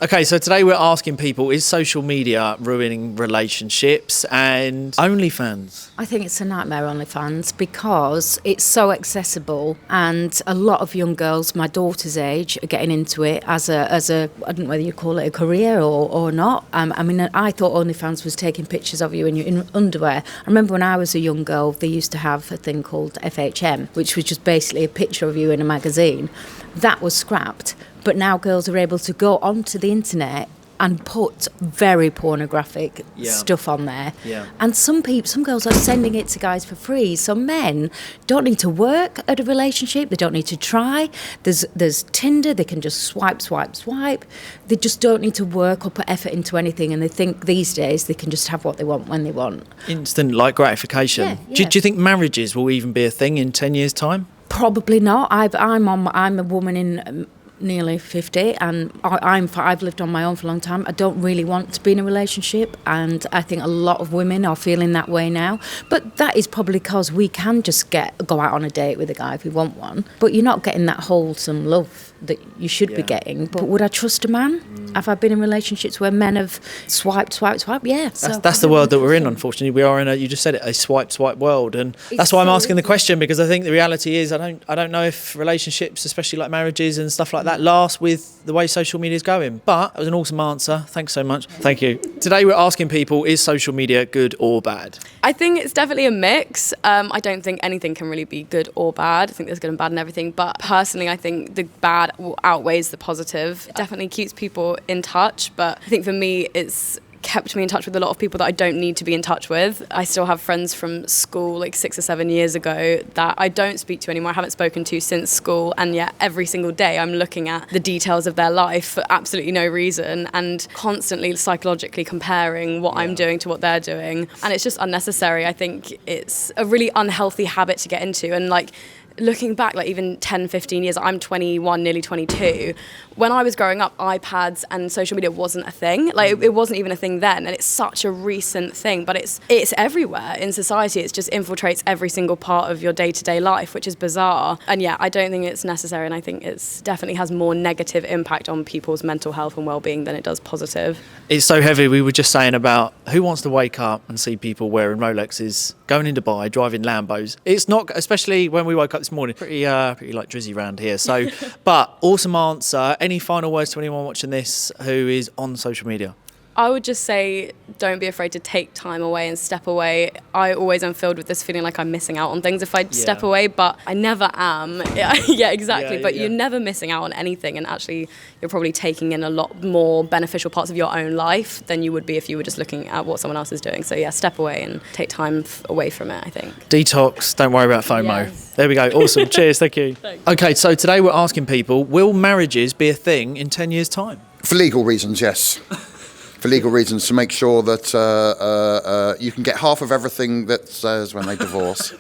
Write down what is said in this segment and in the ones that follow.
Okay, so today we're asking people, is social media ruining relationships? And OnlyFans? I think it's a nightmare, OnlyFans, because it's so accessible, and a lot of young girls my daughter's age are getting into it as a I don't know whether you call it a career or not. I mean, I thought OnlyFans was taking pictures of you in your underwear. I remember when I was a young girl, they used to have a thing called FHM, which was just basically a picture of you in a magazine. That was scrapped. But now girls are able to go onto the internet and put very pornographic stuff on there. Yeah. And some girls are sending it to guys for free. So men don't need to work at a relationship. They don't need to try. There's Tinder. They can just swipe. They just don't need to work or put effort into anything. And they think these days they can just have what they want when they want. Instant gratification. Yeah. Do you think marriages will even be a thing in 10 years' time? Probably not. I'm a woman in nearly 50, and I've lived on my own for a long time. I don't really want to be in a relationship, and I think a lot of women are feeling that way now. But that is probably because we can just go out on a date with a guy if we want one, but you're not getting that wholesome love that you should be getting. But would I trust a man? Have I been in relationships where men have swiped? Yeah. That's the world that we're in, unfortunately. We are in you just said it, a swipe world. And that's why I'm asking the question, because I think the reality is I don't know if relationships, especially like marriages and stuff like that, last with the way social media is going. But that was an awesome answer. Thanks so much. Thank you. Today we're asking people, is social media good or bad? I think it's definitely a mix. I don't think anything can really be good or bad. I think there's good and bad and everything. But personally, I think the bad outweighs the positive. It definitely keeps people in touch. But I think for me, it's kept me in touch with a lot of people that I don't need to be in touch with. I still have friends from school like 6 or 7 years ago that I don't speak to anymore. I haven't spoken to since school, and yet every single day I'm looking at the details of their life for absolutely no reason and constantly psychologically comparing what I'm doing to what they're doing, and it's just unnecessary. I think it's a really unhealthy habit to get into, and like looking back, like even 10, 15 years, I'm 21, nearly 22. When I was growing up, iPads and social media wasn't a thing. Like it wasn't even a thing then, and it's such a recent thing, but it's everywhere in society. It just infiltrates every single part of your day-to-day life, which is bizarre. And yeah, I don't think it's necessary, and I think it's definitely has more negative impact on people's mental health and well-being than it does positive. It's so heavy. We were just saying about who wants to wake up and see people wearing Rolexes, going in Dubai, driving Lambos. It's not, especially when we woke up this morning, pretty like drizzy round here. So, but awesome answer. Any final words to anyone watching this who is on social media? I would just say, don't be afraid to take time away and step away. I always am filled with this feeling like I'm missing out on things if I step away, but I never am. Yeah, exactly. But you're never missing out on anything, and actually you're probably taking in a lot more beneficial parts of your own life than you would be if you were just looking at what someone else is doing. So yeah, step away and take time away from it, I think. Detox, don't worry about FOMO. Yes. There we go. Awesome. Cheers. Thank you. Thanks. Okay, so today we're asking people, will marriages be a thing in 10 years' time? For legal reasons, yes. For legal reasons, to make sure that you can get half of everything that says when they divorce.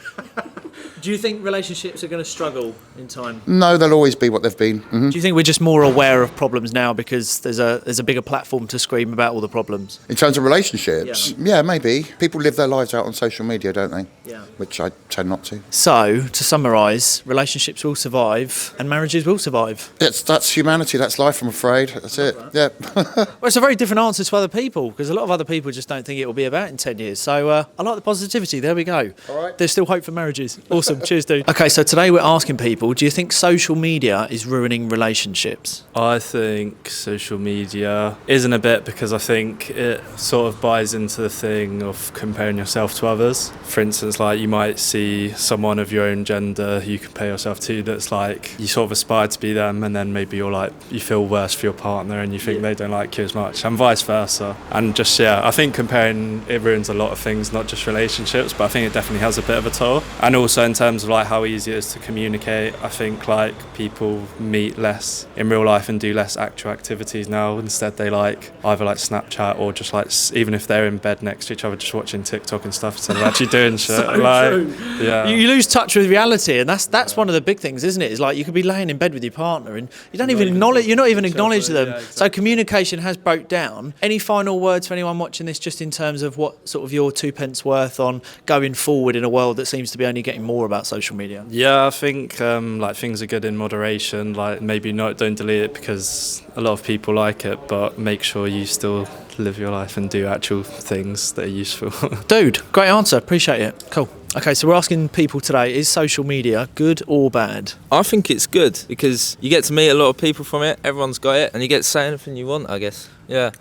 Do you think relationships are going to struggle in time? No, they'll always be what they've been. Mm-hmm. Do you think we're just more aware of problems now because there's a bigger platform to scream about all the problems? In terms of relationships, yeah, maybe. People live their lives out on social media, don't they? Yeah. Which I tend not to. So, to summarise, relationships will survive and marriages will survive. That's humanity, that's life, I'm afraid. That's it. That. Yeah. Well, it's a very different answer to other people, because a lot of other people just don't think it will be about in 10 years. So, I like the positivity. There we go. All right. There's still hope for marriages. Awesome. Cheers, dude. Okay, so today we're asking people, do you think social media is ruining relationships? I think social media isn't a bit, because I think it sort of buys into the thing of comparing yourself to others. For instance, like you might see someone of your own gender who you compare yourself to that's like, you sort of aspire to be them, and then maybe you're like, you feel worse for your partner and you think they don't like you as much, and vice versa. And just, I think comparing, it ruins a lot of things, not just relationships, but I think it definitely has a bit of a toll. And also in terms of like how easy it is to communicate, I think like people meet less in real life and do less actual activities now. Instead they like either like Snapchat or just like, even if they're in bed next to each other just watching TikTok and stuff instead of actually doing shit. So like, true. Yeah. You lose touch with reality, and that's one of the big things, isn't it? It's like you could be laying in bed with your partner and you don't even acknowledge, you're not even acknowledging them. Yeah, exactly. So communication has broke down. Any final words for anyone watching this, just in terms of what sort of your 2 pence worth on going forward in a world that seems to be only getting more about social media? Yeah, I think like things are good in moderation. Like maybe don't delete it because a lot of people like it, but make sure you still live your life and do actual things that are useful. Dude, great answer. Appreciate it. Cool. Okay, so we're asking people today, is social media good or bad? I think it's good because you get to meet a lot of people from it, everyone's got it, and you get to say anything you want, I guess. Yeah.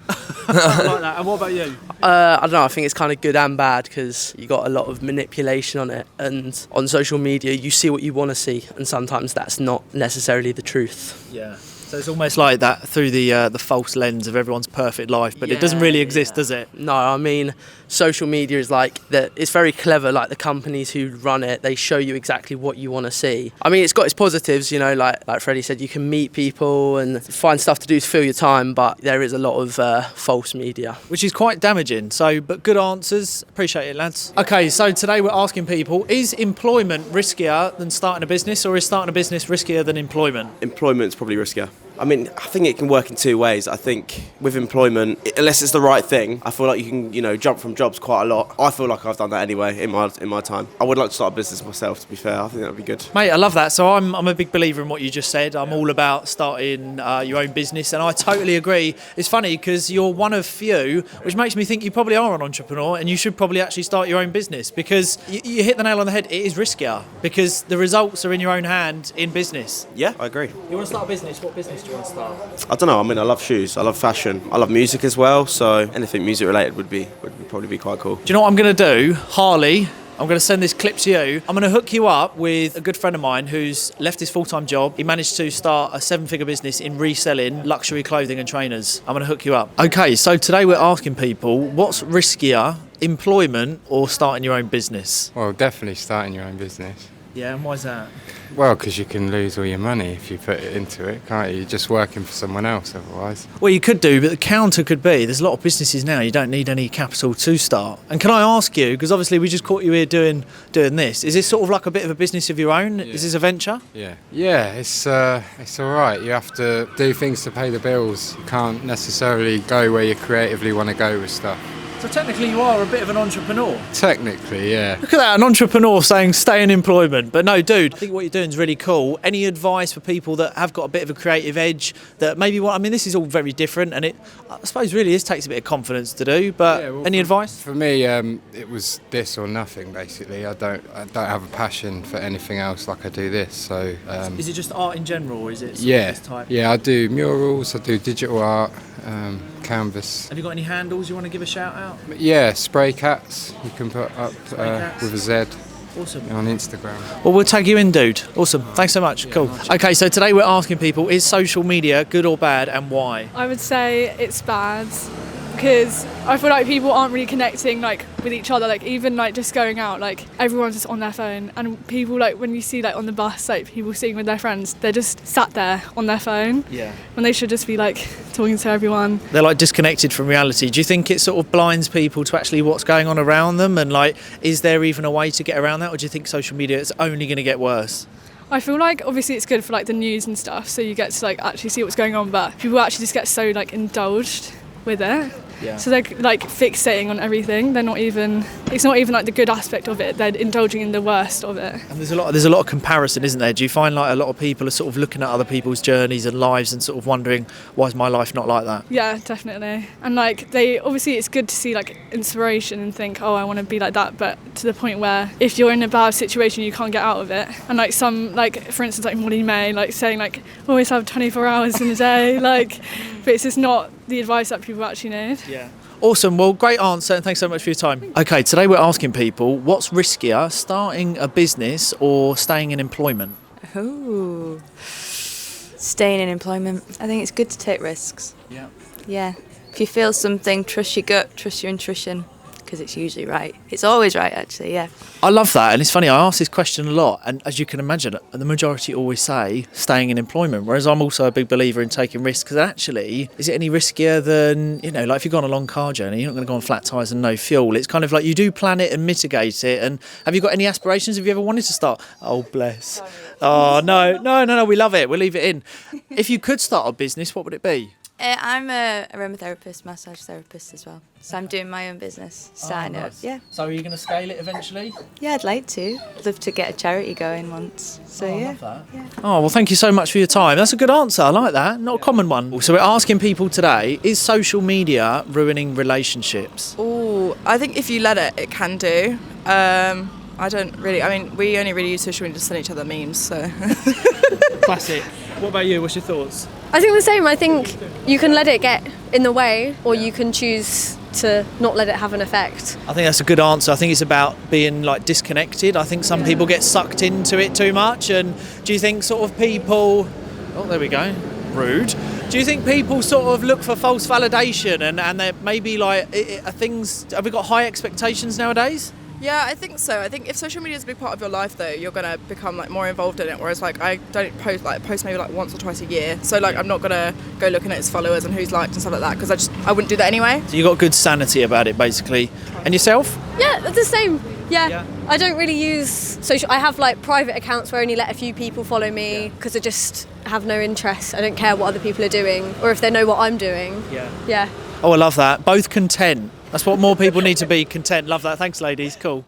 I like that. And what about you? I don't know, I think it's kind of good and bad because you got a lot of manipulation on it, and on social media you see what you want to see, and sometimes that's not necessarily the truth. Yeah. So it's almost like that through the false lens of everyone's perfect life, but it doesn't really exist, does it? No, I mean, social media is like that. It's very clever. Like the companies who run it, they show you exactly what you want to see. I mean, it's got its positives, you know. Like Freddie said, you can meet people and find stuff to do to fill your time, but there is a lot of false media, Which is quite damaging. So, but good answers. Appreciate it, lads. Okay, so today we're asking people: is employment riskier than starting a business, or is starting a business riskier than employment? Employment's probably riskier. I mean, I think it can work in two ways. I think with employment, unless it's the right thing, I feel like you can, jump from jobs quite a lot. I feel like I've done that anyway in my time. I would like to start a business myself, to be fair. I think that would be good. Mate, I love that. So I'm a big believer in what you just said. I'm all about starting your own business, and I totally agree. It's funny because you're one of few, which makes me think you probably are an entrepreneur, and you should probably actually start your own business because you hit the nail on the head. It is riskier because the results are in your own hand in business. Yeah, I agree. You want to start a business? What business do you want to start? I don't know. I mean, I love shoes. I love fashion. I love music as well. So anything music related would probably be quite cool. Do you know what I'm going to do? Harley, I'm going to send this clip to you. I'm going to hook you up with a good friend of mine who's left his full-time job. He managed to start a 7-figure business in reselling luxury clothing and trainers. I'm going to hook you up. Okay, so today we're asking people, what's riskier, employment or starting your own business? Well, definitely starting your own business. Yeah, and why's that? Well, because you can lose all your money if you put it into it, can't you? You're just working for someone else otherwise. Well, you could do, but the counter could be, there's a lot of businesses now, you don't need any capital to start. And can I ask you, because obviously we just caught you here doing this, is this sort of like a bit of a business of your own? Yeah. Is this a venture? Yeah, it's all right. You have to do things to pay the bills. You can't necessarily go where you creatively want to go with stuff. So technically you are a bit of an entrepreneur. Technically, yeah. Look at that, an entrepreneur saying stay in employment. But no, dude, I think what you're doing is really cool. Any advice for people that have got a bit of a creative edge that maybe this is all very different and it, I suppose, really takes a bit of confidence to do, but any advice? For me, it was this or nothing, basically. I don't have a passion for anything else like I do this, so... is it just art in general, or is it yeah, this type? Yeah, I do murals, I do digital art, canvas. Have you got any handles you want to give a shout out? Yeah, spray cats. You can put up with a Z. Awesome. On Instagram. Well, we'll tag you in, dude. Awesome. Thanks so much. Cool. Nice. Okay, so today we're asking people, is social media good or bad and why? I would say it's bad because I feel like people aren't really connecting with each other, even just going out, everyone's just on their phone, and people when you see on the bus people sitting with their friends, they're just sat there on their phone when they should just be talking to everyone. They're disconnected from reality. Do you think it sort of blinds people to actually what's going on around them, and is there even a way to get around that, or do you think social media is only going to get worse? I feel obviously it's good for the news and stuff, so you get to actually see what's going on, but people actually just get so indulged with it. Yeah. So they're fixating on everything. They're not even. It's not even the good aspect of it. They're indulging in the worst of it. And there's a lot of comparison, isn't there? Do you find a lot of people are sort of looking at other people's journeys and lives and sort of wondering, why is my life not like that? Yeah, definitely. And they obviously it's good to see inspiration and think, oh, I want to be like that. But to the point where if you're in a bad situation, you can't get out of it. And some for instance Molly May saying always have 24 hours in a day. But it's just not the advice that people actually need. Yeah. Awesome. Well, great answer, and thanks so much for your time. Okay, today we're asking people, what's riskier, starting a business or staying in employment? Oh, staying in employment. I think it's good to take risks. Yeah. Yeah. If you feel something, trust your gut, trust your intuition, because it's usually right. It's always right, actually, yeah. I love that, and it's funny, I ask this question a lot, and as you can imagine, the majority always say staying in employment, whereas I'm also a big believer in taking risks, because actually, is it any riskier than, if you've gone on a long car journey, you're not going to go on flat tyres and no fuel. It's kind of you do plan it and mitigate it, and have you got any aspirations? Have you ever wanted to start? Oh, bless. Oh, no, we love it. We'll leave it in. If you could start a business, what would it be? I'm a aromatherapist, massage therapist as well. So I'm doing my own business, starting up. nice. Yeah. So are you going to scale it eventually? Yeah, I'd like to. I'd love to get a charity going once. So I yeah. love that. Oh, well, thank you so much for your time. That's a good answer. I like that. Not a common one. So we're asking people today, is social media ruining relationships? Oh, I think if you let it, it can do. I don't really, I mean, we only really use social media to send each other memes, so. Classic. What about you? What's your thoughts? I think the same. I think you can let it get in the way, or you can choose to not let it have an effect. I think that's a good answer. I think it's about being like disconnected. I think some people get sucked into it too much. And do you think sort of people, oh, there we go, rude. Do you think people sort of look for false validation and they're maybe like, are things, have we got high expectations nowadays? Yeah, I think so. I think if social media is a big part of your life, though, you're gonna become like more involved in it. Whereas like I don't post maybe like once or twice a year. So like I'm not gonna go looking at his followers and who's liked and stuff like that because I wouldn't do that anyway. So you got good sanity about it, basically. And yourself? Yeah, the same. Yeah. I don't really use social. I have like private accounts where I only let a few people follow me because I just have no interest. I don't care what other people are doing or if they know what I'm doing. Yeah. Oh, I love that. Both content. That's what more people need to be, content. Love that. Thanks, ladies. Cool.